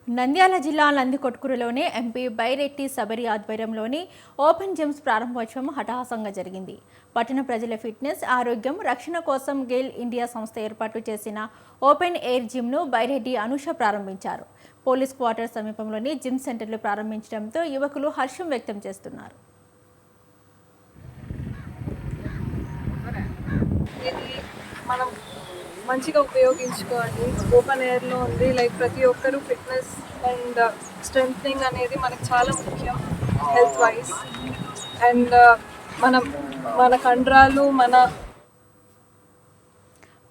నంద్యాల జిల్లా నందికొట్కూరులోని ఎంపీ బైరెడ్డి సబరి ఆధ్వర్యంలోని open gyms ప్రారంభోత్సవం హఠాత్తుగా జరిగింది. పట్టణ ప్రజల ఫిట్నెస్, ఆరోగ్యం, రక్షణ కోసం గేల్ ఇండియా సంస్థ ఏర్పాటు చేసిన ఓపెన్ ఎయిర్ జిమ్ను బైరెడ్డి అనూష ప్రారంభించారు. పోలీస్ క్వార్టర్ సమీపంలోని జిమ్ సెంటర్లు ప్రారంభించడంతో యువకులు హర్షం వ్యక్తం చేస్తున్నారు. మనం మంచిగా ఉపయోగించుకోవాలి. ఓపెన్ ఎయిర్లో ఉంది, లైక్ ప్రతి ఒక్కరు ఫిట్నెస్ అండ్ స్ట్రెంథనింగ్ అనేది మనకు చాలా ముఖ్యం హెల్త్ వైజ్. అండ్ మన కండరాలు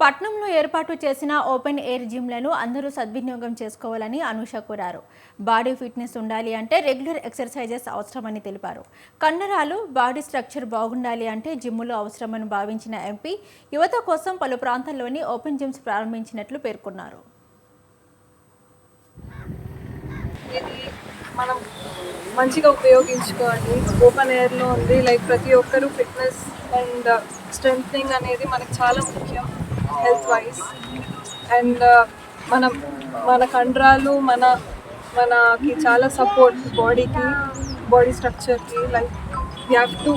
పట్నంలో ఏర్పాటు చేసిన ఓపెన్ ఎయిర్ జిమ్లను అందరూ సద్వినియోగం చేసుకోవాలని అనూష కోరారు. బాడీ ఫిట్నెస్ ఉండాలి అంటే రెగ్యులర్ ఎక్సర్సైజెస్ అవసరమని తెలిపారు. కండరాలు, బాడీ స్ట్రక్చర్ బాగుండాలి అంటే జిమ్ములు అవసరమని భావించిన ఎంపీ యువత కోసం పలు ప్రాంతాల్లోని ఓపెన్ జిమ్స్ ప్రారంభించినట్లు పేర్కొన్నారు. ఇది మనం మంచిగా ఉపయోగించుకోవాలి. ఓపెన్ ఎయిర్లో ఉంది, లైక్ ప్రతి ఒక్కరు ఫిట్నెస్ అండ్ స్ట్రెంథనింగ్ అనేది మనకు చాలా ముఖ్యం హెల్త్ వైజ్. అండ్ మన కండరాలు మనకి చాలా సపోర్ట్ బాడీకి, బాడీ స్ట్రక్చర్కి. Like we have to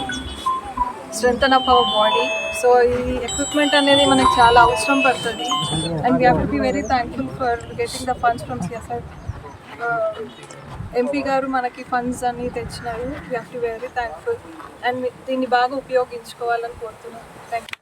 strengthen up our body. So ఈ ఎక్విప్మెంట్ అనేది మనకు చాలా అవసరం పడుతుంది. And we have to be very thankful for getting the funds from CSR. MP గారు మనకి ఫండ్స్ అన్నీ తెచ్చినారు. We have to very thankful. And దీన్ని బాగా ఉపయోగించుకోవాలని కోరుతున్నాను. Thank you.